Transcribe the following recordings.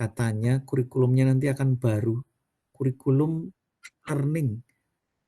katanya kurikulumnya nanti akan baru, kurikulum learning.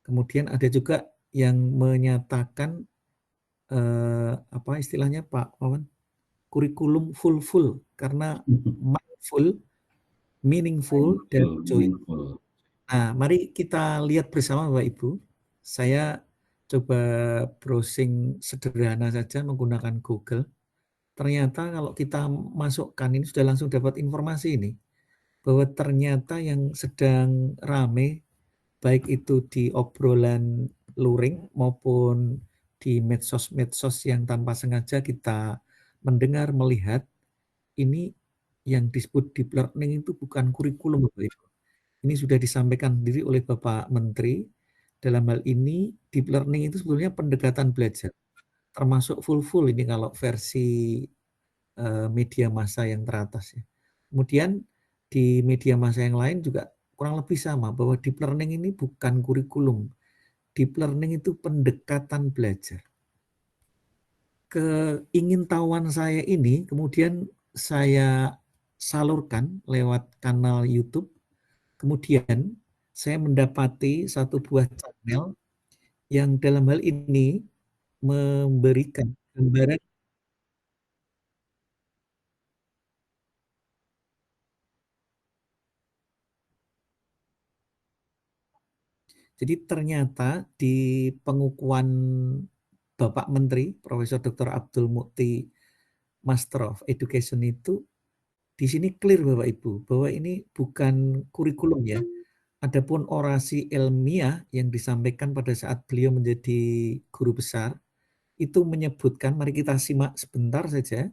Kemudian ada juga yang menyatakan, apa istilahnya Pak Wawan, kurikulum full karena mindful, meaningful, dan Mindful, joy. meaningful. Nah, mari kita lihat bersama Bapak Ibu. Saya coba browsing sederhana saja menggunakan Google. Ternyata kalau kita masukkan ini sudah langsung dapat informasi ini, bahwa ternyata yang sedang rame, baik itu di obrolan luring maupun di medsos-medsos yang tanpa sengaja kita mendengar, melihat, ini yang disebut deep learning itu bukan kurikulum, Bapak Ibu. Ini sudah disampaikan sendiri oleh Bapak Menteri. Dalam hal ini, deep learning itu sebetulnya pendekatan belajar, termasuk full ini kalau versi media massa yang teratas ya. Kemudian di media massa yang lain juga kurang lebih sama, bahwa deep learning ini bukan kurikulum. Deep learning itu pendekatan belajar. Keingintahuan saya ini kemudian saya salurkan lewat kanal YouTube. Kemudian saya mendapati satu buah channel yang dalam hal ini memberikan gambaran. Jadi ternyata di pengukuhan Bapak Menteri Profesor Dr. Abdul Mukti Master of Education itu di sini clear Bapak Ibu bahwa ini bukan kurikulum ya. Adapun orasi ilmiah yang disampaikan pada saat beliau menjadi guru besar itu menyebutkan, mari kita simak sebentar saja.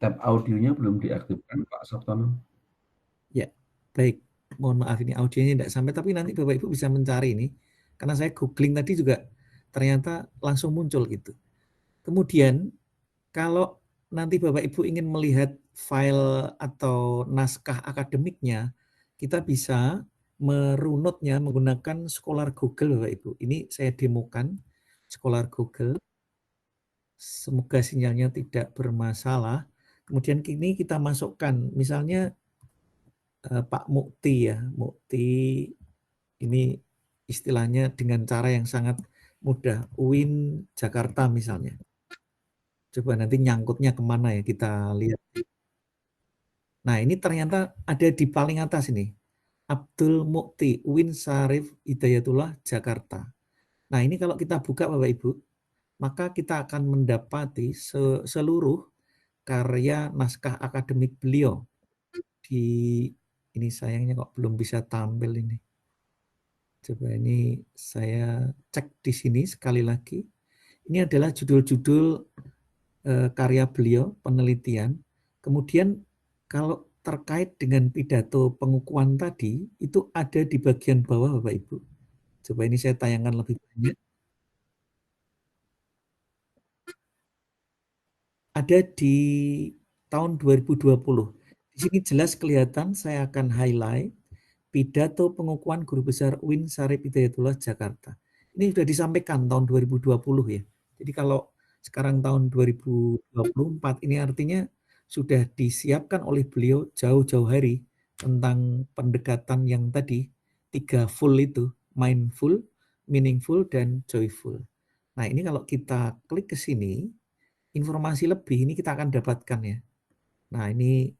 Tab audionya belum diaktifkan Pak Sabtono. Ya, baik. Mohon maaf ini audionya tidak sampai, tapi nanti Bapak Ibu bisa mencari ini. Karena saya googling tadi juga ternyata langsung muncul gitu. Kemudian kalau nanti Bapak Ibu ingin melihat file atau naskah akademiknya, kita bisa merunutnya menggunakan Scholar Google Bapak Ibu. Ini saya demokan Scholar Google. Semoga sinyalnya tidak bermasalah. Kemudian kini kita masukkan misalnya Pak Mukti ya. Mukti ini istilahnya dengan cara yang sangat mudah. UIN Jakarta misalnya. Coba nanti nyangkutnya kemana ya, kita lihat. Nah ini ternyata ada di paling atas ini. Abdul Mukti, UIN Syarif Hidayatullah Jakarta. Nah ini kalau kita buka Bapak Ibu, maka kita akan mendapati seluruh karya naskah akademik beliau. Di ini sayangnya kok belum bisa tampil ini. Coba ini saya cek di sini sekali lagi. Ini adalah judul-judul karya beliau, penelitian. Kemudian kalau terkait dengan pidato pengukuhan tadi, itu ada di bagian bawah Bapak Ibu. Coba ini saya tayangkan lebih banyak. Ada di tahun 2020. Di sini jelas kelihatan, saya akan highlight pidato pengukuhan guru besar UIN Syarif Hidayatullah Jakarta. Ini sudah disampaikan tahun 2020 ya. Jadi kalau sekarang tahun 2024 ini artinya sudah disiapkan oleh beliau jauh-jauh hari tentang pendekatan yang tadi 3 full itu, mindful, meaningful, dan joyful. Nah ini kalau kita klik ke sini, informasi lebih ini kita akan dapatkan ya. Nah ini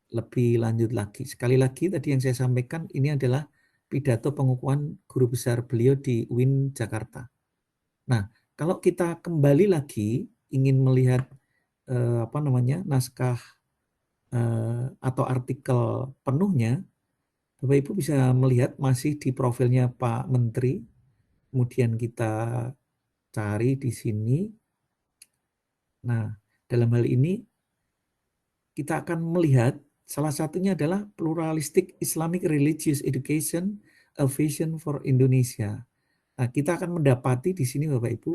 lebih lanjut lagi. Sekali lagi tadi yang saya sampaikan ini adalah pidato pengukuhan guru besar beliau di UIN Jakarta. Nah, kalau kita kembali lagi ingin melihat apa namanya naskah atau artikel penuhnya, Bapak Ibu bisa melihat masih di profilnya Pak Menteri. Kemudian kita cari di sini. Nah, dalam hal ini kita akan melihat salah satunya adalah Pluralistic Islamic Religious Education, a Vision for Indonesia. Nah, kita akan mendapati di sini Bapak Ibu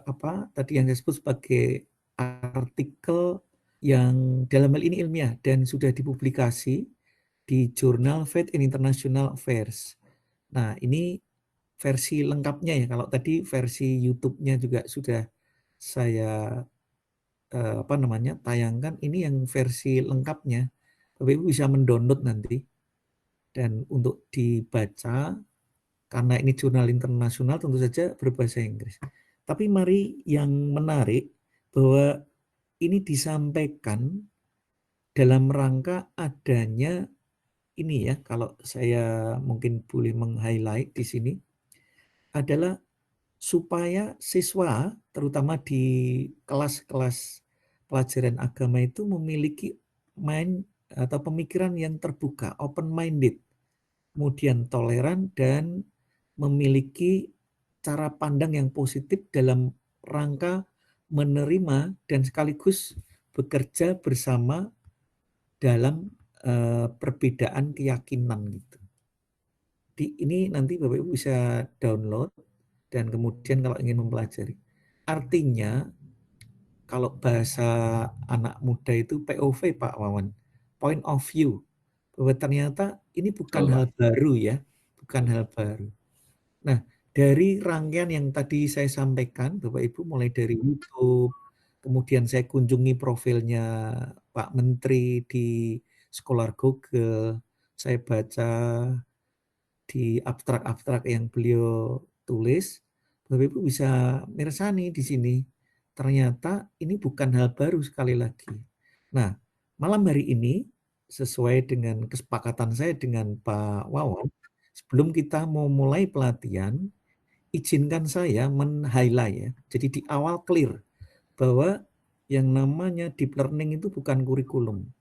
apa tadi yang saya sebut sebagai artikel yang dalam hal ini ilmiah dan sudah dipublikasi di jurnal Faith in International Affairs. Nah, ini versi lengkapnya ya. Kalau tadi versi YouTube-nya juga sudah saya tayangkan. Ini yang versi lengkapnya. Bapak Ibu bisa mendownload nanti. Dan untuk dibaca, karena ini jurnal internasional tentu saja berbahasa Inggris. Tapi mari yang menarik bahwa ini disampaikan dalam rangka adanya ini ya, kalau saya mungkin boleh meng-highlight di sini, adalah supaya siswa, terutama di kelas-kelas pelajaran agama itu memiliki mind atau pemikiran yang terbuka, open-minded, kemudian toleran dan memiliki cara pandang yang positif dalam rangka menerima dan sekaligus bekerja bersama dalam perbedaan keyakinan gitu. Ini nanti Bapak Ibu bisa download dan kemudian kalau ingin mempelajari. Artinya kalau bahasa anak muda itu POV Pak Wawan, point of view, bahwa ternyata ini bukan Betul, Pak. hal baru ya, bukan hal baru. Nah, dari rangkaian yang tadi saya sampaikan, Bapak Ibu, mulai dari YouTube, kemudian saya kunjungi profilnya Pak Menteri di Scholar Google, saya baca di abstrak-abstrak yang beliau tulis, Bapak Ibu bisa mirsani di sini. Ternyata ini bukan hal baru sekali lagi. Nah, malam hari ini sesuai dengan kesepakatan saya dengan Pak Wawan, sebelum kita mau mulai pelatihan, izinkan saya men-highlight ya. Jadi di awal clear bahwa yang namanya deep learning itu bukan kurikulum.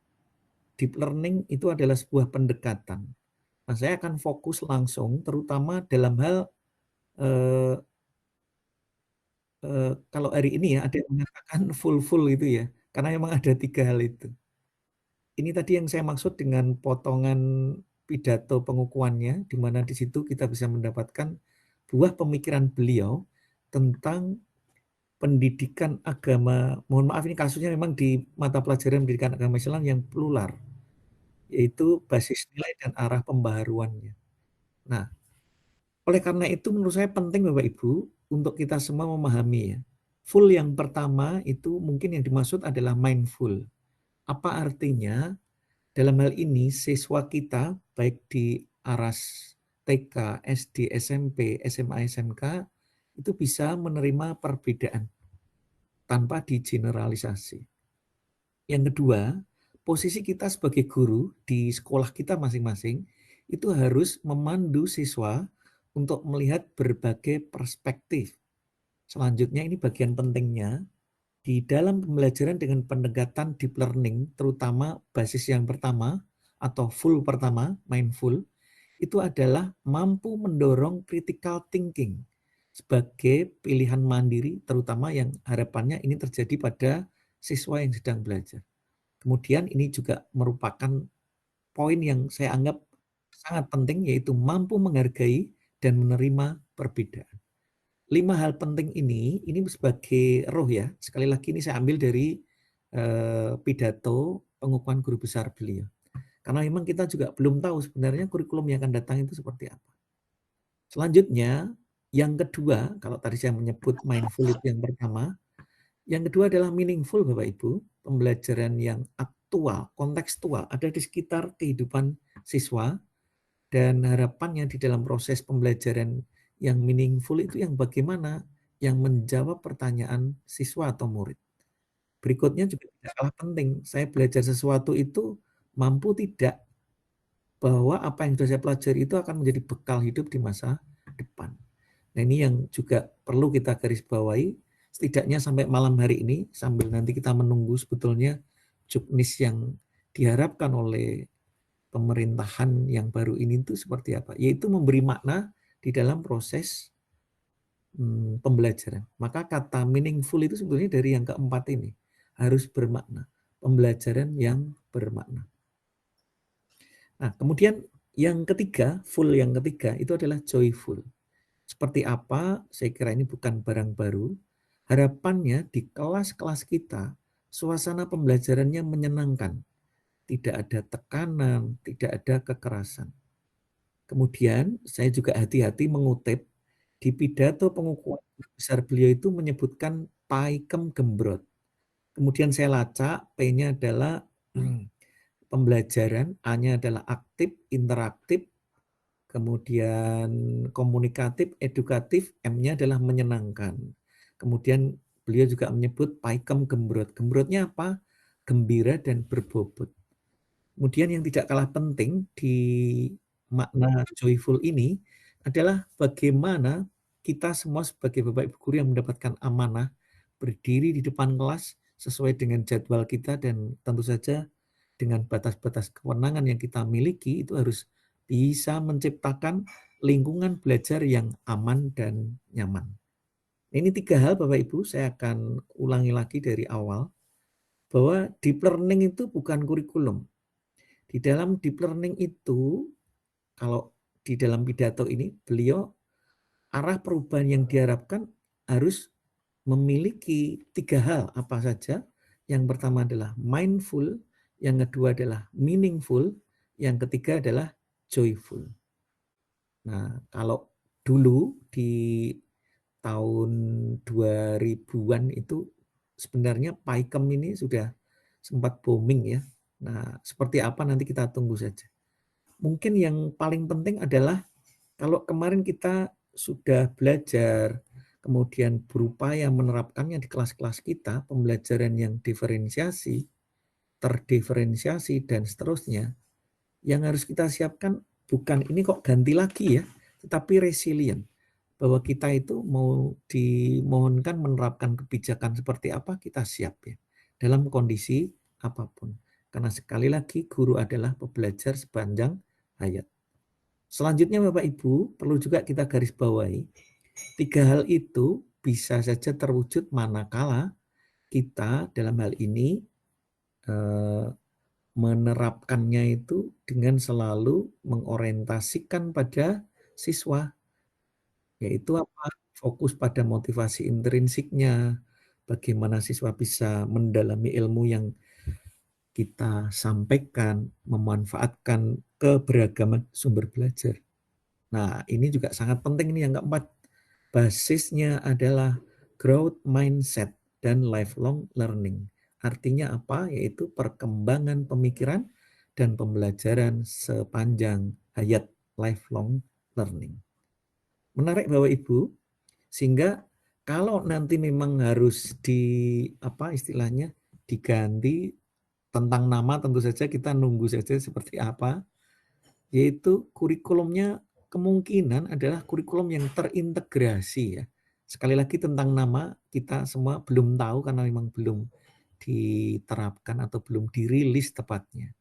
Deep learning itu adalah sebuah pendekatan. Nah, saya akan fokus langsung terutama dalam hal kalau hari ini ya ada yang mengatakan full itu ya, karena memang ada 3 hal itu. Ini tadi yang saya maksud dengan potongan pidato pengukuhannya, di mana di situ kita bisa mendapatkan buah pemikiran beliau tentang pendidikan agama, mohon maaf ini kasusnya memang di mata pelajaran pendidikan agama Islam yang plural, yaitu basis nilai dan arah pembaharuannya. Nah, oleh karena itu menurut saya penting Bapak Ibu untuk kita semua memahami ya. Full yang pertama itu mungkin yang dimaksud adalah mindful. Apa artinya? Dalam hal ini siswa kita baik di aras TK, SD, SMP, SMA, SMK itu bisa menerima perbedaan tanpa digeneralisasi. Yang kedua, posisi kita sebagai guru di sekolah kita masing-masing itu harus memandu siswa untuk melihat berbagai perspektif. Selanjutnya ini bagian pentingnya di dalam pembelajaran dengan pendekatan deep learning, terutama basis yang pertama atau full pertama, mindful, itu adalah mampu mendorong critical thinking sebagai pilihan mandiri, terutama yang harapannya ini terjadi pada siswa yang sedang belajar. Kemudian ini juga merupakan poin yang saya anggap sangat penting, yaitu mampu menghargai dan menerima perbedaan. 5 hal penting ini sebagai roh ya. Sekali lagi ini saya ambil dari pidato pengukuhan guru besar beliau. Karena memang kita juga belum tahu sebenarnya kurikulum yang akan datang itu seperti apa. Selanjutnya, yang kedua, kalau tadi saya menyebut mindful itu yang pertama, yang kedua adalah meaningful Bapak Ibu, pembelajaran yang aktual, kontekstual, ada di sekitar kehidupan siswa, dan harapannya di dalam proses pembelajaran yang meaningful itu yang bagaimana yang menjawab pertanyaan siswa atau murid. Berikutnya juga tidak kalah penting, saya belajar sesuatu itu mampu tidak bahwa apa yang sudah saya pelajari itu akan menjadi bekal hidup di masa depan. Nah ini yang juga perlu kita garis bawahi, setidaknya sampai malam hari ini, sambil nanti kita menunggu sebetulnya juknis yang diharapkan oleh pemerintahan yang baru ini itu seperti apa? Yaitu memberi makna di dalam proses pembelajaran. Maka kata meaningful itu sebetulnya dari yang keempat ini. Harus bermakna. Pembelajaran yang bermakna. Nah, kemudian yang ketiga, full yang ketiga itu adalah joyful. Seperti apa? Saya kira ini bukan barang baru. Harapannya di kelas-kelas kita, suasana pembelajarannya menyenangkan. tidak ada tekanan, tidak ada kekerasan. Kemudian saya juga hati-hati mengutip di pidato pengukuhan besar beliau itu menyebutkan Paikem Gembrot. Kemudian saya lacak, P-nya adalah pembelajaran, A-nya adalah aktif, interaktif, kemudian komunikatif, edukatif, M-nya adalah menyenangkan. Kemudian beliau juga menyebut Paikem Gembrot. Gembrotnya apa? Gembira dan berbobot. Kemudian yang tidak kalah penting di makna joyful ini adalah bagaimana kita semua sebagai Bapak Ibu guru yang mendapatkan amanah berdiri di depan kelas sesuai dengan jadwal kita dan tentu saja dengan batas-batas kewenangan yang kita miliki itu harus bisa menciptakan lingkungan belajar yang aman dan nyaman. Ini 3 hal Bapak Ibu, saya akan ulangi lagi dari awal bahwa deep learning itu bukan kurikulum. Di dalam deep learning itu, kalau di dalam pidato ini, beliau arah perubahan yang diharapkan harus memiliki 3 hal apa saja. Yang pertama adalah mindful, yang kedua adalah meaningful, yang ketiga adalah joyful. Nah, kalau dulu di tahun 2000-an itu sebenarnya Paikem ini sudah sempat booming ya. Nah, seperti apa nanti kita tunggu saja. Mungkin yang paling penting adalah kalau kemarin kita sudah belajar, kemudian berupaya menerapkannya di kelas-kelas kita, pembelajaran yang diferensiasi, terdiferensiasi, dan seterusnya, yang harus kita siapkan bukan ini kok ganti lagi ya, tetapi resilient. Bahwa kita itu mau dimohonkan menerapkan kebijakan seperti apa, kita siap ya. Dalam kondisi apapun. Karena sekali lagi guru adalah pembelajar sepanjang hayat. Selanjutnya Bapak Ibu, perlu juga kita garis bawahi, 3 hal itu bisa saja terwujud manakala kita dalam hal ini menerapkannya itu dengan selalu mengorientasikan pada siswa, yaitu apa? Fokus pada motivasi intrinsiknya, bagaimana siswa bisa mendalami ilmu yang kita sampaikan, memanfaatkan keberagaman sumber belajar. Nah, ini juga sangat penting ini yang keempat. Basisnya adalah growth mindset dan lifelong learning. Artinya apa? Yaitu perkembangan pemikiran dan pembelajaran sepanjang hayat, lifelong learning. Menarik Bapak Ibu, sehingga kalau nanti memang harus istilahnya diganti tentang nama, tentu saja kita nunggu saja seperti apa, yaitu kurikulumnya kemungkinan adalah kurikulum yang terintegrasi ya. Sekali lagi tentang nama kita semua belum tahu karena memang belum diterapkan atau belum dirilis tepatnya.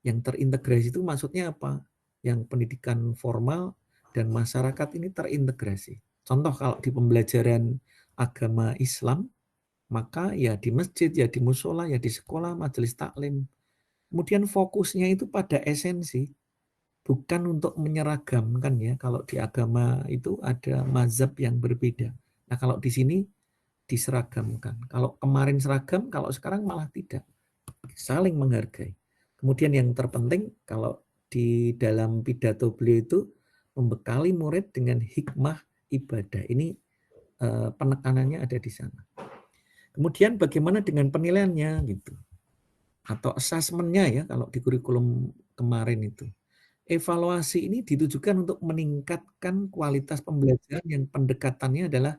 Yang terintegrasi itu maksudnya apa? Yang pendidikan formal dan masyarakat ini terintegrasi. Contoh kalau di pembelajaran agama Islam, maka ya di masjid, ya di musola, ya di sekolah, majelis taklim. Kemudian fokusnya itu pada esensi, bukan untuk menyeragamkan ya. Kalau di agama itu ada mazhab yang berbeda. Nah kalau di sini diseragamkan. Kalau kemarin seragam, kalau sekarang malah tidak. Saling menghargai. Kemudian yang terpenting kalau di dalam pidato beliau itu membekali murid dengan hikmah ibadah. Ini penekanannya ada di sana. Kemudian bagaimana dengan penilaiannya gitu. Atau assessment-nya ya kalau di kurikulum kemarin itu. Evaluasi ini ditujukan untuk meningkatkan kualitas pembelajaran yang pendekatannya adalah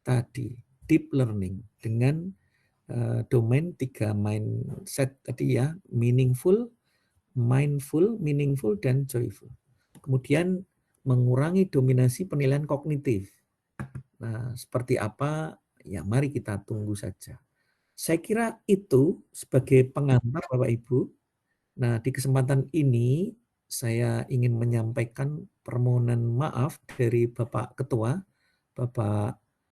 tadi deep learning dengan domain 3 mindset tadi ya, meaningful, mindful, meaningful, dan joyful. Kemudian mengurangi dominasi penilaian kognitif. Nah, seperti apa? Ya, mari kita tunggu saja. Saya kira itu sebagai pengantar Bapak Ibu. Nah, di kesempatan ini saya ingin menyampaikan permohonan maaf dari Bapak Ketua, Bapak